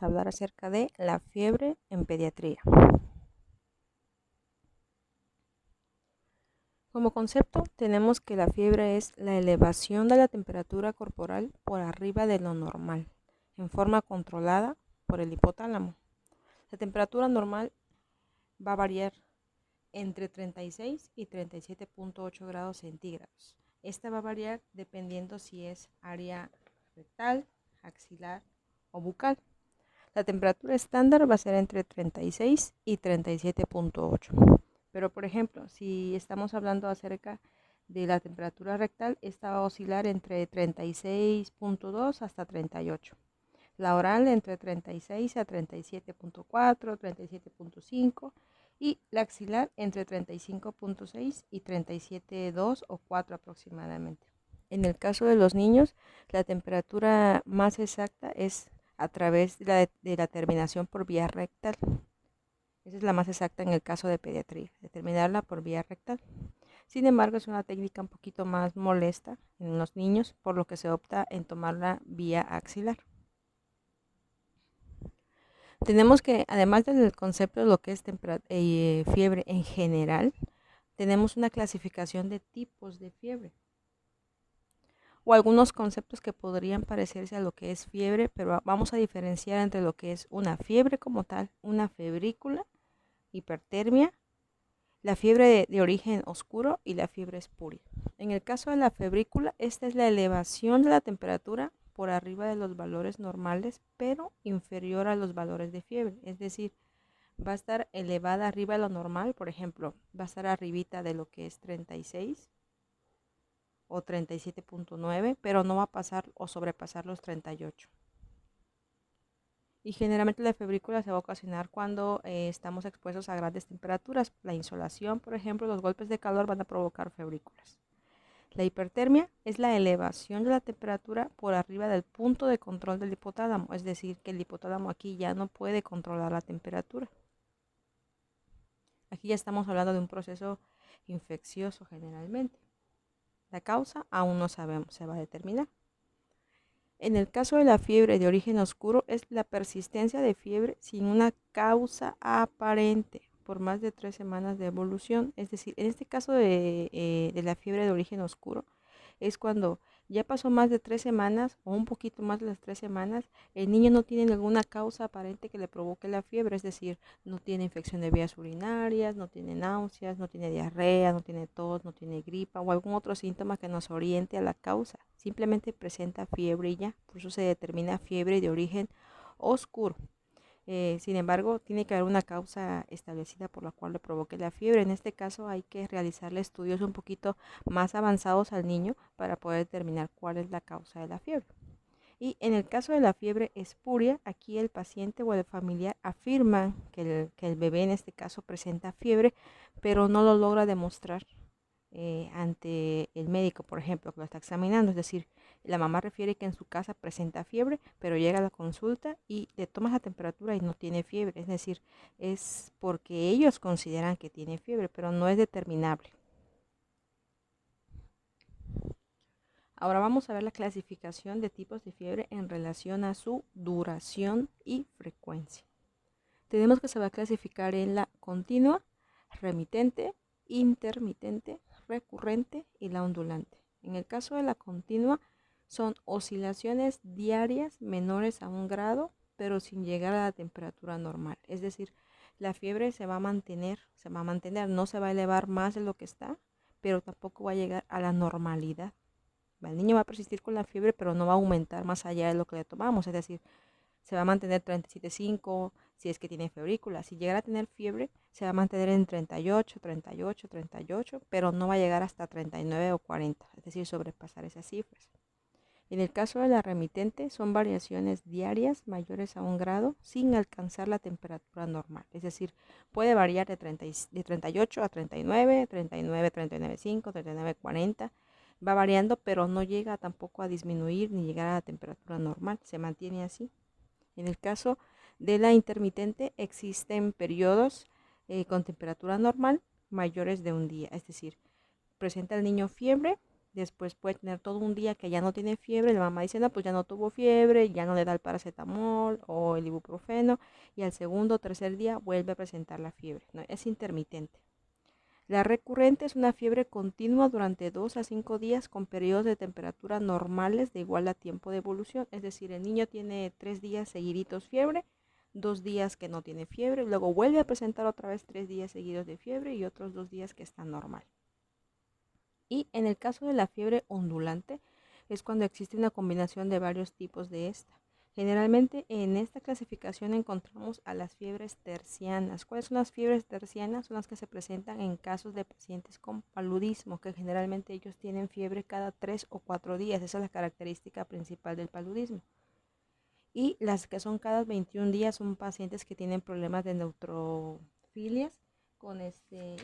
a hablar acerca de la fiebre en pediatría. Como concepto, tenemos que la fiebre es la elevación de la temperatura corporal por arriba de lo normal, en forma controlada por el hipotálamo. La temperatura normal va a variar entre 36 y 37.8 grados centígrados. Esta va a variar dependiendo si es área rectal, axilar o bucal. La temperatura estándar va a ser entre 36 y 37.8. Pero, por ejemplo, si estamos hablando acerca de la temperatura rectal, esta va a oscilar entre 36.2 hasta 38. La oral entre 36 a 37.4, 37.5 y la axilar entre 35.6 y 37.2 o 4 aproximadamente. En el caso de los niños, la temperatura más exacta es a través de la terminación por vía rectal. Esa es la más exacta en el caso de pediatría, determinarla por vía rectal. Sin embargo, es una técnica un poquito más molesta en los niños, por lo que se opta en tomarla vía axilar. Tenemos que, además del concepto de lo que es fiebre en general, tenemos una clasificación de tipos de fiebre o algunos conceptos que podrían parecerse a lo que es fiebre, pero vamos a diferenciar entre lo que es una fiebre como tal, una febrícula, hipertermia, la fiebre de origen oscuro y la fiebre espuria. En el caso de la febrícula, esta es la elevación de la temperatura por arriba de los valores normales, pero inferior a los valores de fiebre. Es decir, va a estar elevada arriba de lo normal, por ejemplo, va a estar arribita de lo que es 36 o 37.9, pero no va a pasar o sobrepasar los 38. Y generalmente la febrícula se va a ocasionar cuando estamos expuestos a grandes temperaturas. La insolación, por ejemplo, los golpes de calor van a provocar febrículas. La hipertermia es la elevación de la temperatura por arriba del punto de control del hipotálamo, es decir, que el hipotálamo aquí ya no puede controlar la temperatura. Aquí ya estamos hablando de un proceso infeccioso generalmente. La causa aún no sabemos, se va a determinar. En el caso de la fiebre de origen oscuro es la persistencia de fiebre sin una causa aparente por más de 3 semanas de evolución. Es decir, en este caso de la fiebre de origen oscuro es cuando ya pasó más de 3 semanas o un poquito más de las 3 semanas, el niño no tiene ninguna causa aparente que le provoque la fiebre, es decir, no tiene infección de vías urinarias, no tiene náuseas, no tiene diarrea, no tiene tos, no tiene gripa o algún otro síntoma que nos oriente a la causa. Simplemente presenta fiebre y ya, por eso se determina fiebre de origen oscuro. Sin embargo, tiene que haber una causa establecida por la cual le provoque la fiebre. En este caso hay que realizarle estudios un poquito más avanzados al niño para poder determinar cuál es la causa de la fiebre. Y en el caso de la fiebre espuria, aquí el paciente o el familiar afirma que el bebé en este caso presenta fiebre, pero no lo logra demostrar ante el médico, por ejemplo, que lo está examinando. Es decir, la mamá refiere que en su casa presenta fiebre, pero llega a la consulta y le tomas la temperatura y no tiene fiebre. Es decir, es porque ellos consideran que tiene fiebre, pero no es determinable. Ahora vamos a ver la clasificación de tipos de fiebre en relación a su duración y frecuencia. Tenemos que se va a clasificar en la continua, remitente, intermitente, recurrente y la ondulante. En el caso de la continua, son oscilaciones diarias menores a 1 grado, pero sin llegar a la temperatura normal. Es decir, la fiebre se va a mantener, no se va a elevar más de lo que está, pero tampoco va a llegar a la normalidad. El niño va a persistir con la fiebre, pero no va a aumentar más allá de lo que le tomamos. Es decir, se va a mantener 37.5 si es que tiene febrícula. Si llegara a tener fiebre, se va a mantener en 38, 38, 38, pero no va a llegar hasta 39 o 40, es decir, sobrepasar esas cifras. En el caso de la remitente, son variaciones diarias mayores a 1 grado sin alcanzar la temperatura normal. Es decir, puede variar de 38 a 39, 39, 39.5, 39, 40. Va variando, pero no llega tampoco a disminuir ni llegar a la temperatura normal. Se mantiene así. En el caso de la intermitente, existen periodos con temperatura normal mayores de 1 día. Es decir, presenta el niño fiebre, Después puede tener todo un día que ya no tiene fiebre, la mamá dice, no, pues ya no tuvo fiebre, ya no le da el paracetamol o el ibuprofeno, y al segundo o tercer día vuelve a presentar la fiebre, ¿no? Es intermitente. La recurrente es una fiebre continua durante 2 a 5 días con periodos de temperatura normales de igual a tiempo de evolución. Es decir, el niño tiene 3 días seguiditos fiebre, 2 días que no tiene fiebre, luego vuelve a presentar otra vez 3 días seguidos de fiebre y otros 2 días que está normal. Y en el caso de la fiebre ondulante es cuando existe una combinación de varios tipos de esta. Generalmente en esta clasificación encontramos a las fiebres tercianas. ¿Cuáles son las fiebres tercianas? Son las que se presentan en casos de pacientes con paludismo, que generalmente ellos tienen fiebre cada 3 o 4 días. Esa es la característica principal del paludismo. Y las que son cada 21 días son pacientes que tienen problemas de neutrofilias con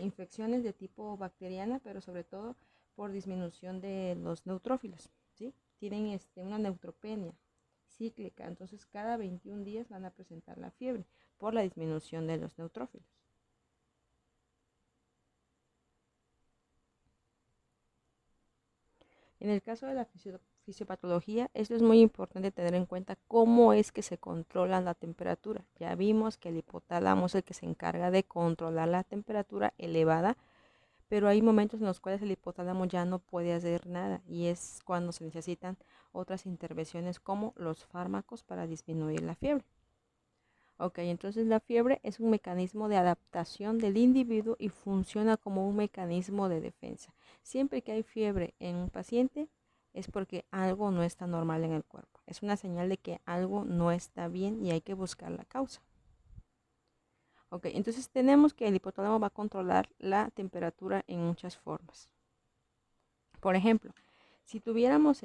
infecciones de tipo bacteriana, pero sobre todo por disminución de los neutrófilos, ¿sí? Tienen una neutropenia cíclica, entonces cada 21 días van a presentar la fiebre por la disminución de los neutrófilos. En el caso de la fisiopatología, esto es muy importante tener en cuenta cómo es que se controla la temperatura. Ya vimos que el hipotálamo es el que se encarga de controlar la temperatura elevada, pero hay momentos en los cuales el hipotálamo ya no puede hacer nada y es cuando se necesitan otras intervenciones como los fármacos para disminuir la fiebre. Ok, entonces la fiebre es un mecanismo de adaptación del individuo y funciona como un mecanismo de defensa. Siempre que hay fiebre en un paciente es porque algo no está normal en el cuerpo. Es una señal de que algo no está bien y hay que buscar la causa. Ok, entonces tenemos que el hipotálamo va a controlar la temperatura en muchas formas. Por ejemplo, si tuviéramos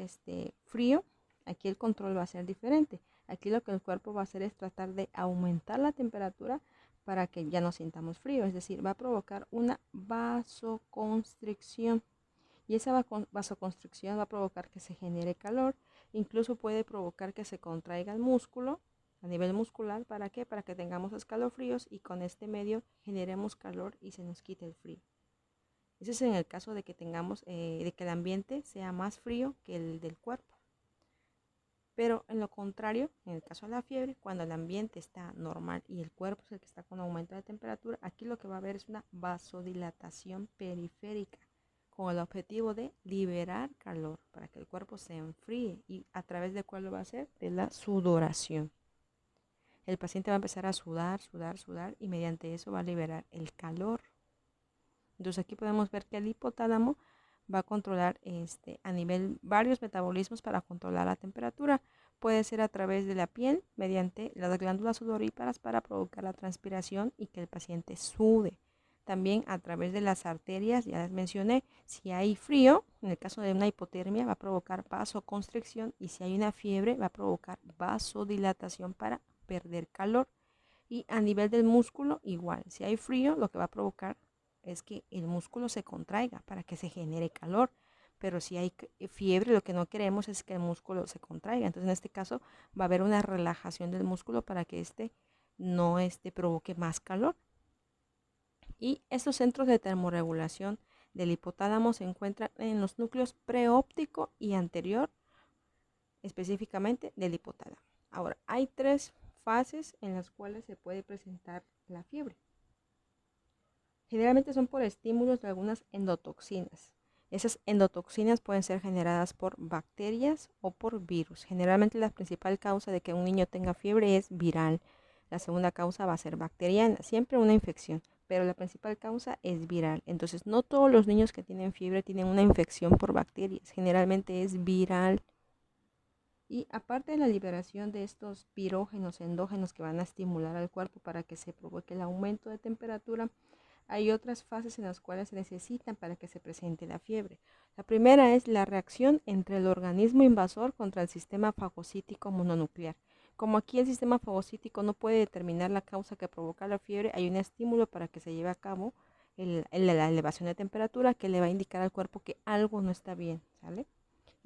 frío, aquí el control va a ser diferente. Aquí lo que el cuerpo va a hacer es tratar de aumentar la temperatura para que ya no sintamos frío. Es decir, va a provocar una vasoconstricción. Y esa vasoconstricción va a provocar que se genere calor. Incluso puede provocar que se contraiga el músculo a nivel muscular. ¿Para qué? Para que tengamos escalofríos y con este medio generemos calor y se nos quite el frío. Eso es en el caso de que tengamos, de que el ambiente sea más frío que el del cuerpo. Pero en lo contrario, en el caso de la fiebre, cuando el ambiente está normal y el cuerpo es el que está con aumento de temperatura, aquí lo que va a haber es una vasodilatación periférica con el objetivo de liberar calor para que el cuerpo se enfríe. ¿Y a través de cuál lo va a hacer? De la sudoración. El paciente va a empezar a sudar, sudar, sudar y mediante eso va a liberar el calor. Entonces aquí podemos ver que el hipotálamo va a controlar a nivel varios metabolismos para controlar la temperatura. Puede ser a través de la piel, mediante las glándulas sudoríparas para provocar la transpiración y que el paciente sude. También a través de las arterias, ya les mencioné, si hay frío, en el caso de una hipotermia va a provocar vasoconstricción y si hay una fiebre va a provocar vasodilatación para perder calor. Y a nivel del músculo igual, si hay frío lo que va a provocar es que el músculo se contraiga para que se genere calor. Pero si hay fiebre, lo que no queremos es que el músculo se contraiga. Entonces, en este caso, va a haber una relajación del músculo para que no provoque más calor. Y estos centros de termorregulación del hipotálamo se encuentran en los núcleos preóptico y anterior, específicamente del hipotálamo. Ahora, hay 3 fases en las cuales se puede presentar la fiebre. Generalmente son por estímulos de algunas endotoxinas. Esas endotoxinas pueden ser generadas por bacterias o por virus. Generalmente la principal causa de que un niño tenga fiebre es viral. La segunda causa va a ser bacteriana, siempre una infección, pero la principal causa es viral. Entonces no todos los niños que tienen fiebre tienen una infección por bacterias, generalmente es viral. Y aparte de la liberación de estos pirógenos endógenos que van a estimular al cuerpo para que se provoque el aumento de temperatura, hay otras fases en las cuales se necesitan para que se presente la fiebre. La primera es la reacción entre el organismo invasor contra el sistema fagocítico mononuclear. Como aquí el sistema fagocítico no puede determinar la causa que provoca la fiebre, hay un estímulo para que se lleve a cabo la elevación de temperatura que le va a indicar al cuerpo que algo no está bien, ¿sale?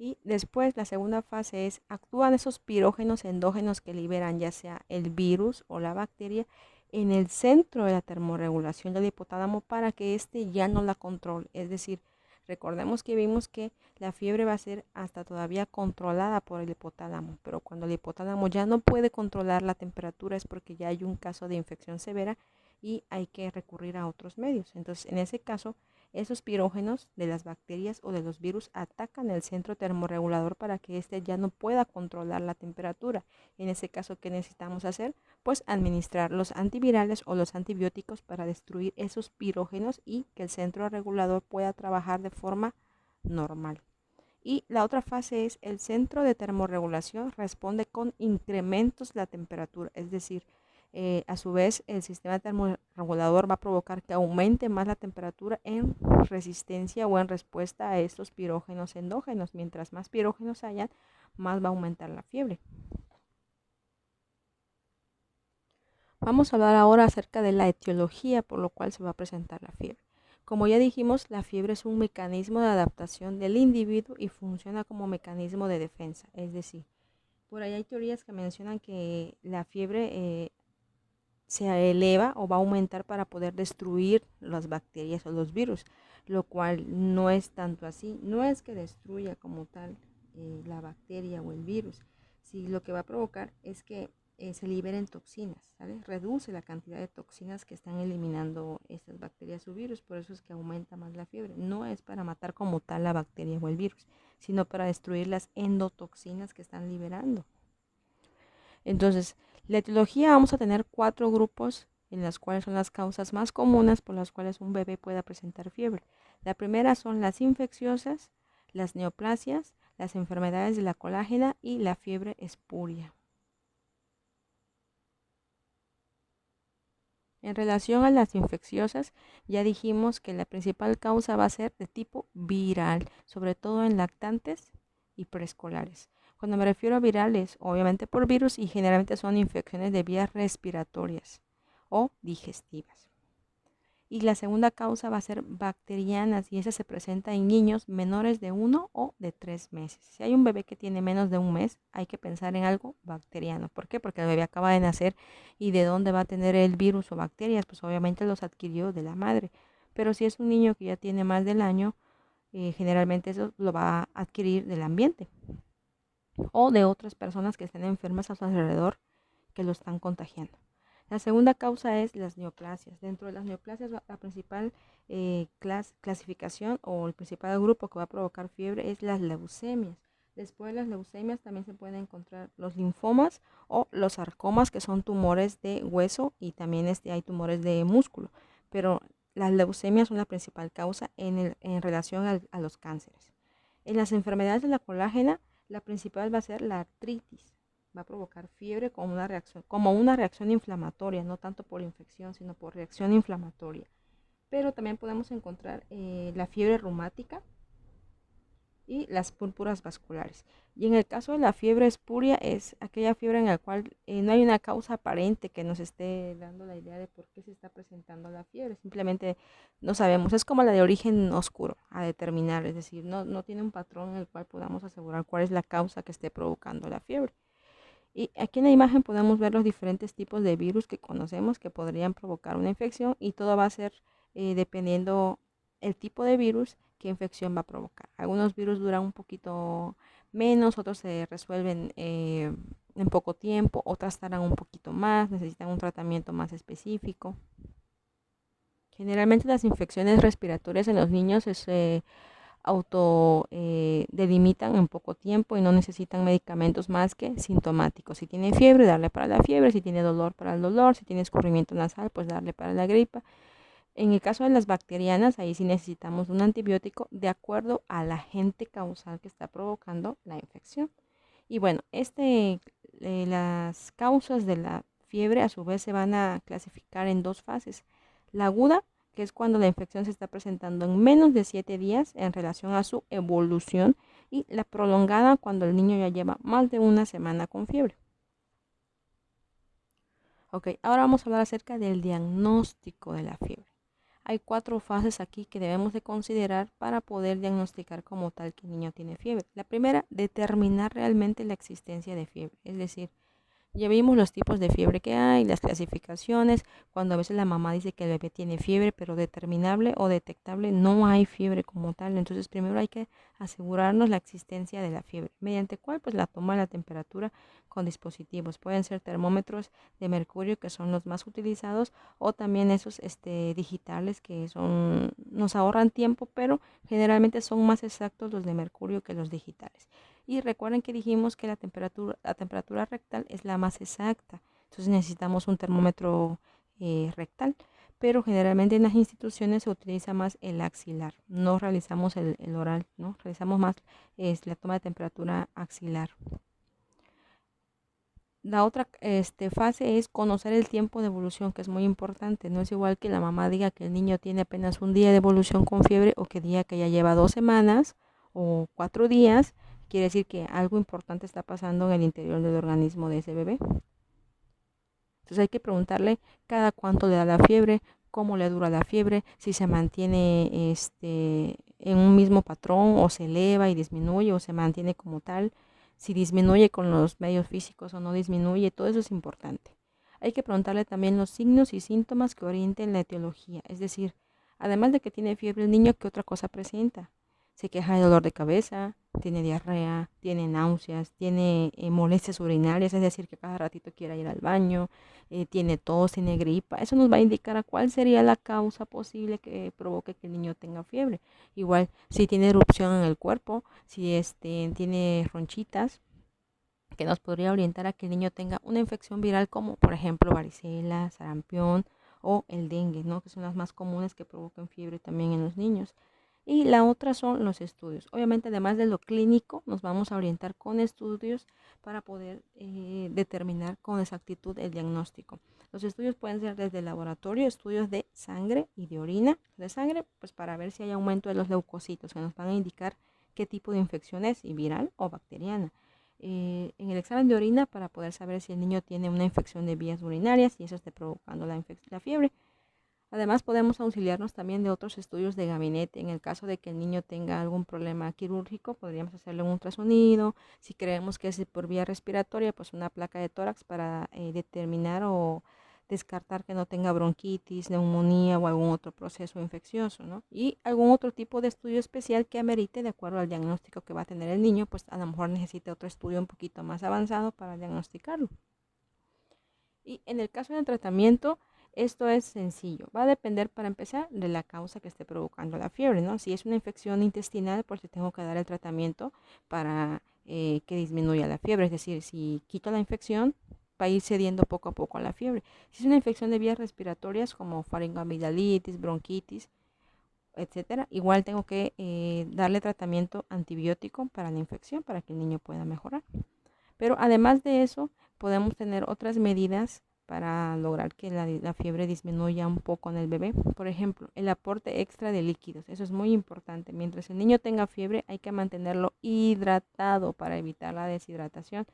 Y después la segunda fase es actúan esos pirógenos endógenos que liberan ya sea el virus o la bacteria en el centro de la termorregulación del hipotálamo para que éste ya no la controle, es decir, Recordemos que vimos que la fiebre va a ser hasta todavía controlada por el hipotálamo, pero cuando el hipotálamo ya no puede controlar la temperatura es porque ya hay un caso de infección severa y hay que recurrir a otros medios. Entonces, en ese caso, esos pirógenos de las bacterias o de los virus atacan el centro termorregulador para que éste ya no pueda controlar la temperatura. En ese caso, ¿qué necesitamos hacer? Pues administrar los antivirales o los antibióticos para destruir esos pirógenos y que el centro regulador pueda trabajar de forma normal. Y la otra fase es el centro de termorregulación responde con incrementos de la temperatura, es decir, a su vez el sistema termorregulador va a provocar que aumente más la temperatura en resistencia o en respuesta a estos pirógenos endógenos. Mientras más pirógenos hayan, más va a aumentar la fiebre. Vamos a hablar ahora acerca de la etiología por lo cual se va a presentar la fiebre. Como ya dijimos, la fiebre es un mecanismo de adaptación del individuo y funciona como mecanismo de defensa. Es decir, por ahí hay teorías que mencionan que la fiebre se eleva o va a aumentar para poder destruir las bacterias o los virus, lo cual no es tanto así. No es que destruya como tal la bacteria o el virus, si lo que va a provocar es que se liberen toxinas, ¿sale? Reduce la cantidad de toxinas que están eliminando estas bacterias o virus, por eso es que aumenta más la fiebre. No es para matar como tal la bacteria o el virus, sino para destruir las endotoxinas que están liberando. Entonces, la etiología vamos a tener 4 grupos en las cuales son las causas más comunes por las cuales un bebé pueda presentar fiebre. La primera son las infecciosas, las neoplasias, las enfermedades de la colágena y la fiebre espuria. En relación a las infecciosas, ya dijimos que la principal causa va a ser de tipo viral, sobre todo en lactantes y preescolares. Cuando me refiero a virales, obviamente por virus y generalmente son infecciones de vías respiratorias o digestivas. Y la segunda causa va a ser bacterianas y esa se presenta en niños menores de 1 o de 3 meses. Si hay un bebé que tiene menos de un mes, hay que pensar en algo bacteriano. ¿Por qué? Porque el bebé acaba de nacer y de dónde va a tener el virus o bacterias, pues obviamente los adquirió de la madre. Pero si es un niño que ya tiene más del año, generalmente eso lo va a adquirir del ambiente o de otras personas que estén enfermas a su alrededor que lo están contagiando. La segunda causa es las neoplasias. Dentro de las neoplasias, la principal clasificación o el principal grupo que va a provocar fiebre es las leucemias. Después de las leucemias también se pueden encontrar los linfomas o los sarcomas, que son tumores de hueso y también hay tumores de músculo. Pero las leucemias son la principal causa en relación a los cánceres. En las enfermedades de la colágena, la principal va a ser la artritis. Va a provocar fiebre como una reacción inflamatoria, no tanto por infección, sino por reacción inflamatoria. Pero también podemos encontrar la fiebre reumática y las púrpuras vasculares. Y en el caso de la fiebre espuria es aquella fiebre en la cual no hay una causa aparente que nos esté dando la idea de por qué se está presentando la fiebre. Simplemente no sabemos. Es como la de origen oscuro a determinar, es decir, no tiene un patrón en el cual podamos asegurar cuál es la causa que esté provocando la fiebre. Y aquí en la imagen podemos ver los diferentes tipos de virus que conocemos que podrían provocar una infección y todo va a ser dependiendo el tipo de virus, qué infección va a provocar. Algunos virus duran un poquito menos, otros se resuelven en poco tiempo, otras tardan un poquito más, necesitan un tratamiento más específico. Generalmente las infecciones respiratorias en los niños delimitan en poco tiempo y no necesitan medicamentos más que sintomáticos. Si tiene fiebre, darle para la fiebre; si tiene dolor, para el dolor; si tiene escurrimiento nasal, pues darle para la gripa. En el caso de las bacterianas, ahí sí necesitamos un antibiótico de acuerdo al agente causal que está provocando la infección. Y bueno, las causas de la fiebre a su vez se van a clasificar en 2 fases. La aguda, que es cuando la infección se está presentando en menos de 7 días en relación a su evolución, y la prolongada, cuando el niño ya lleva más de una semana con fiebre. Ok, ahora vamos a hablar acerca del diagnóstico de la fiebre. Hay 4 fases aquí que debemos de considerar para poder diagnosticar como tal que el niño tiene fiebre. La primera, determinar realmente la existencia de fiebre, es decir, Ya vimos los tipos de fiebre que hay, las clasificaciones, cuando a veces la mamá dice que el bebé tiene fiebre, pero determinable o detectable no hay fiebre como tal. Entonces primero hay que asegurarnos la existencia de la fiebre, mediante cuál pues la toma de la temperatura con dispositivos. Pueden ser termómetros de mercurio que son los más utilizados o también esos digitales que son nos ahorran tiempo, pero generalmente son más exactos los de mercurio que los digitales. Y recuerden que dijimos que la temperatura rectal es la más exacta. Entonces necesitamos un termómetro rectal. Pero generalmente en las instituciones se utiliza más el axilar. No realizamos el oral, ¿no? Realizamos más la toma de temperatura axilar. La otra fase es conocer el tiempo de evolución, que es muy importante. No es igual que la mamá diga que el niño tiene apenas un día de evolución con fiebre o que diga que ya lleva 2 semanas o 4 días. Quiere decir que algo importante está pasando en el interior del organismo de ese bebé. Entonces hay que preguntarle cada cuánto le da la fiebre, cómo le dura la fiebre, si se mantiene en un mismo patrón o se eleva y disminuye o se mantiene como tal, si disminuye con los medios físicos o no disminuye, todo eso es importante. Hay que preguntarle también los signos y síntomas que orienten la etiología, es decir, además de que tiene fiebre el niño, ¿qué otra cosa presenta? Se queja de dolor de cabeza, tiene diarrea, tiene náuseas, tiene molestias urinarias, es decir, que cada ratito quiera ir al baño, tiene tos, tiene gripa. Eso nos va a indicar a cuál sería la causa posible que provoque que el niño tenga fiebre. Igual, si tiene erupción en el cuerpo, si tiene ronchitas, que nos podría orientar a que el niño tenga una infección viral como, por ejemplo, varicela, sarampión o el dengue, ¿no? Que son las más comunes que provocan fiebre también en los niños. Y la otra son los estudios. Obviamente, además de lo clínico, nos vamos a orientar con estudios para poder determinar con exactitud el diagnóstico. Los estudios pueden ser desde el laboratorio, estudios de sangre y de orina. De sangre, pues para ver si hay aumento de los leucocitos, que nos van a indicar qué tipo de infección es, si viral o bacteriana. En el examen de orina para poder saber si el niño tiene una infección de vías urinarias y eso esté provocando la fiebre. Además, podemos auxiliarnos también de otros estudios de gabinete. En el caso de que el niño tenga algún problema quirúrgico, podríamos hacerle un ultrasonido. Si creemos que es por vía respiratoria, pues una placa de tórax para determinar o descartar que no tenga bronquitis, neumonía o algún otro proceso infeccioso, ¿no? Y algún otro tipo de estudio especial que amerite de acuerdo al diagnóstico que va a tener el niño, pues a lo mejor necesita otro estudio un poquito más avanzado para diagnosticarlo. Y en el caso del tratamiento, esto es sencillo. Va a depender, para empezar, de la causa que esté provocando la fiebre, ¿no? Si es una infección intestinal, pues le tengo que dar el tratamiento para que disminuya la fiebre. Es decir, si quito la infección, va a ir cediendo poco a poco a la fiebre. Si es una infección de vías respiratorias como faringoamigdalitis, bronquitis, etcétera, igual tengo que darle tratamiento antibiótico para la infección para que el niño pueda mejorar. Pero además de eso, podemos tener otras medidas para lograr que la fiebre disminuya un poco en el bebé. Por ejemplo, el aporte extra de líquidos. Eso es muy importante. Mientras el niño tenga fiebre, hay que mantenerlo hidratado para evitar la deshidratación.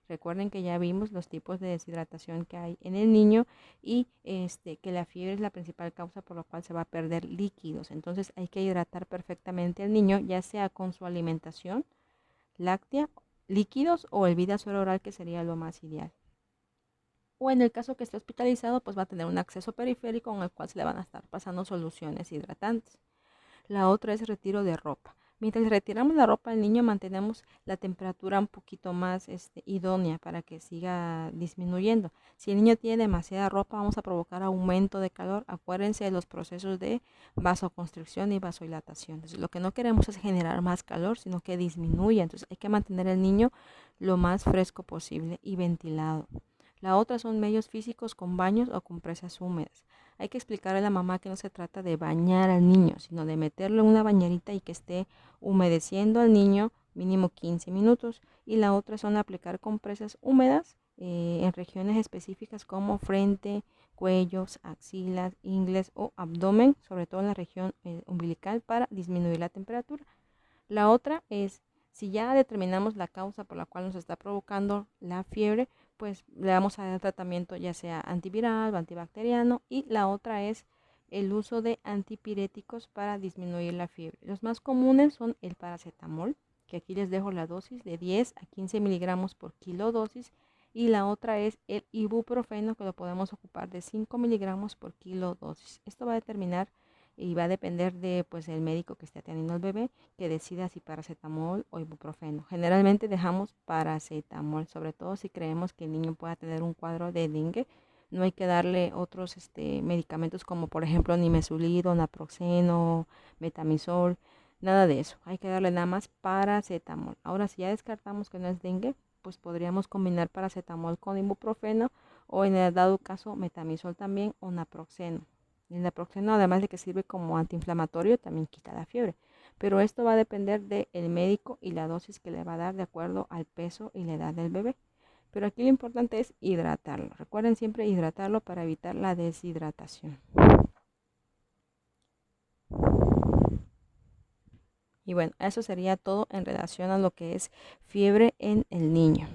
Recuerden que ya vimos los tipos de deshidratación que hay en el niño y que la fiebre es la principal causa por la cual se va a perder líquidos. Entonces hay que hidratar perfectamente al niño, ya sea con su alimentación láctea, líquidos o el vida suero oral, que sería lo más ideal. O en el caso que esté hospitalizado, pues va a tener un acceso periférico en el cual se le van a estar pasando soluciones hidratantes. La otra es retiro de ropa. Mientras retiramos la ropa al niño, mantenemos la temperatura un poquito más idónea para que siga disminuyendo. Si el niño tiene demasiada ropa, vamos a provocar aumento de calor. Acuérdense de los procesos de vasoconstricción y vasodilatación. Entonces, lo que no queremos es generar más calor, sino que disminuya. Entonces, hay que mantener el niño lo más fresco posible y ventilado. La otra son medios físicos con baños o compresas húmedas. Hay que explicarle a la mamá que no se trata de bañar al niño, sino de meterlo en una bañerita y que esté humedeciendo al niño mínimo 15 minutos. Y la otra son aplicar compresas húmedas en regiones específicas como frente, cuellos, axilas, ingles o abdomen, sobre todo en la región umbilical, para disminuir la temperatura. La otra es, si ya determinamos la causa por la cual nos está provocando la fiebre, pues le vamos a dar tratamiento ya sea antiviral o antibacteriano. Y la otra es el uso de antipiréticos para disminuir la fiebre. Los más comunes son el paracetamol, que aquí les dejo la dosis de 10 a 15 miligramos por kilo dosis, y la otra es el ibuprofeno, que lo podemos ocupar de 5 miligramos por kilo dosis. Esto va a determinar y va a depender de pues el médico que esté atendiendo al bebé que decida si paracetamol o ibuprofeno. Generalmente dejamos paracetamol, sobre todo si creemos que el niño pueda tener un cuadro de dengue. No hay que darle otros medicamentos como por ejemplo nimesulid, naproxeno, metamizol, nada de eso. Hay que darle nada más paracetamol. Ahora, si ya descartamos que no es dengue, pues podríamos combinar paracetamol con ibuprofeno o en el dado caso metamizol también o naproxeno. El naproxeno, además de que sirve como antiinflamatorio, también quita la fiebre. Pero esto va a depender del médico y la dosis que le va a dar de acuerdo al peso y la edad del bebé. Pero aquí lo importante es hidratarlo. Recuerden siempre hidratarlo para evitar la deshidratación. Y bueno, eso sería todo en relación a lo que es fiebre en el niño.